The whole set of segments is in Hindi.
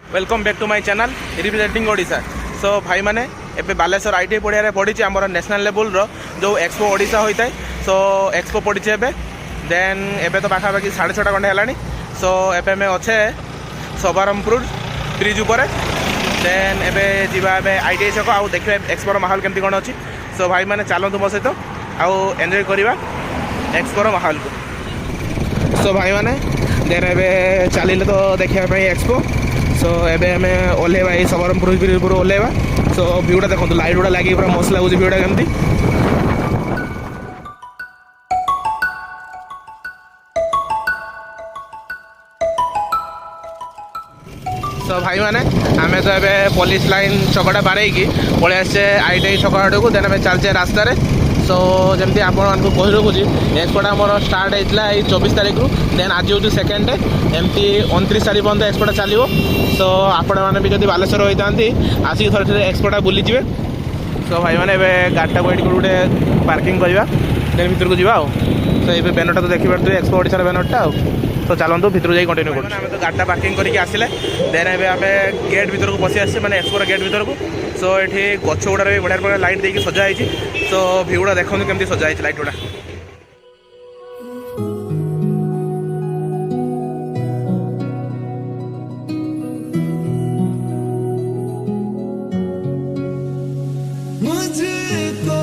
Welcome back to my channel representing Odisha. So भाई मैंने एबे बालेश्वर ITI पड़िया पड़ी आमर नेशनल लेवल जो एक्सपो ओडिशा होता है। सो एक्सपो पड़ी एबे देन एबे तो पाखापाखि 6:30 खंडे है। सो एबे में अच्छे सबारमपुर ब्रिज उपर देन एबे जीवा एबे ITI छक आउ देखिए एक्सपोर माहौल केमती कौन अच्छी। सो भाई मैंने चलतु मो सहित आउ एंजॉय करवा एक्सपोर माहौल को। सो भाई मैंने देन एबे चलिए तो देखा एक्सपो। सो एबे हमें ओल्हेवा ये सबरमपुर ब्रिज पर ओल्हेवा। सो भ्यूटा देखो लाइट गुड़ा लगे पूरा मस्त लगुच भ्यूटा केमती। सो भाई मैंने आमे तो एबे पुलिस लाइन छकटा बारे पलि आसे ITI छक आड़ को देन आम चलचे रास्तार। सो जमी आपको कही रखुची एक्सपोटा मोर स्टार्ट होता है 24 तारीख रु देन आज हूँ सेकेंड डे एमती 29 तारीख पर्यटन एक्सपोटा चलो। सो आपण मैंने भी जब बालेश्वर होता आसिक थे एक्सपोटा बुलीजे। सो भाई मैंने गाड़ीटा को गोटे पार्किंग करवा देन भर को जावा। सो ये बैनरटा तो देखिए एक्सपो ओडिशार बैनरटा। तो चलतु भर जा कंटिन्यू कर तो गाड़ीटा पार्किंग करके आसिले देन एबे आम गेट भर को पशि आसे मैंने एक्सपोर गेट भर को। सो ये गच गुड़ा भी बढ़िया बढ़िया लाइट देके सजा। सो भ्यू गुड़ा देखो केमती सजा लाइट गुड़ा। मुझको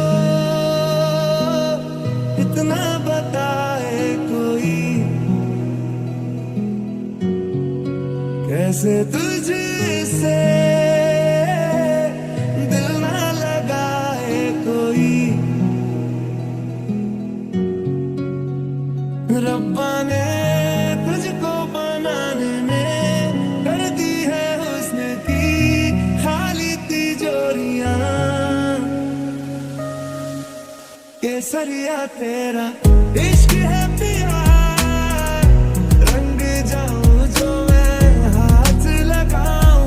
इतना बताए कोई कैसे तुझसे दिल ना लगाए कोई। रब्बा ने तुझको बनाने में कर दी है हुस्न की खाली तिजोरियां। केसरिया तेरा इश्क है पिया रंग जाऊं जो मैं हाथ लगाऊं।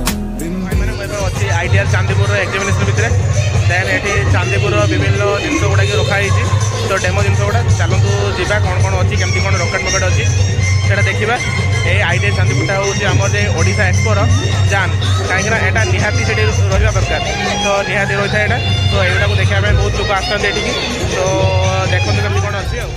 अच्छी ITR चांदीपुर एक्जिबिशन भितर देन ये चांदीपुर विभिन्न जिन गुड़ा रखाई। तो डेमो जिन गुड़ा चलतु जा कौन कौन अच्छी केमती कौन रकेट मकेट अच्छी से देखा। ये ITI चांदीपुरटा हूँ आम ओडिशा एक्सपोर जान कहीं यहाँ निहाती से रहा दरकार। तो निहाती रही है यहाँ। तो युवा को देखा बहुत लोग आसते। तो देखते कमी कौन अच्छी आ।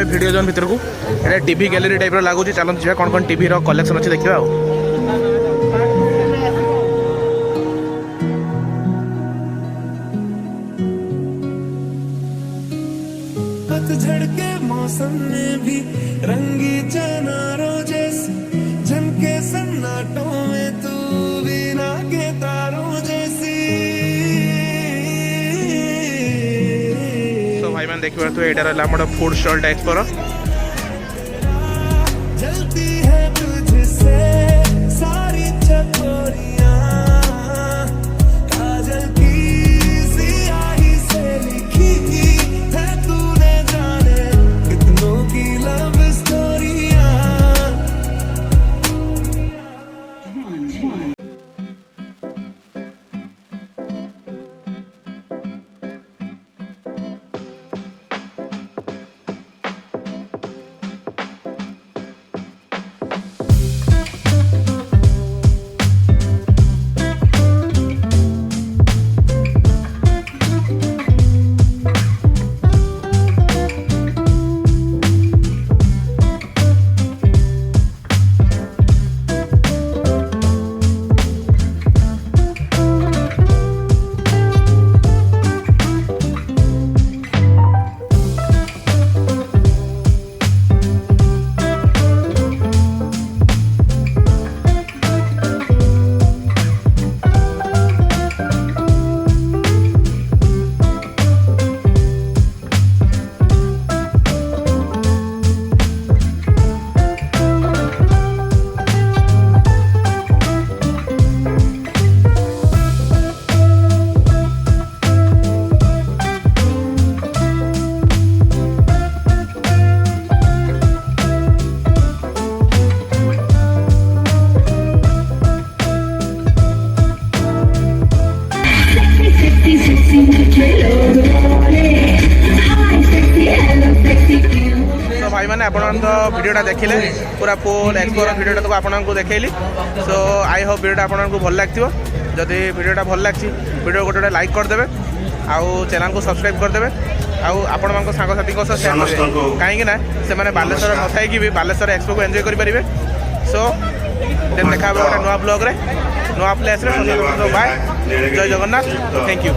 भिडियो जोन भर को ये टीवी गैलरी टाइप लगुच। चलते जा कौन कौन टीवी कलेक्शन अच्छे देखा। पतझड़ के मौसम में भी रंगी चनारों जैसी झनके सन्नाटों में तू बिना के तारों जैसी। सो भाई मैंने देखिए तो एटा रहला हमर फूड स्टॉल एक्सपो रो जलती है तुझसे सारी चकोरियां काजल की सियाही से लिखी है तूने जाने कितनों की लव स्टोरियां। तो भाई मैंने आपण तो वीडियोटा देखिले पूरा फुल एक्सप्लोर वीडियोटा तो आपको देखैली। सो आई होप वीडियोटा आपको भल लगे जदि वीडियोटा भल लगी वीडियो गोटे लाइक करदे आउ चैनल को सब्सक्राइब करदे आउ आपण मान सांगसाथी शेयर करेंगे कहीं से बालेश्वर न थी भी बालेश्वर एक्सपो को एंजॉय करेंगे। सो देखा गोटे नुआ ब्लॉग नुआ प्लेस बाय जय जगन्नाथ थैंक यू।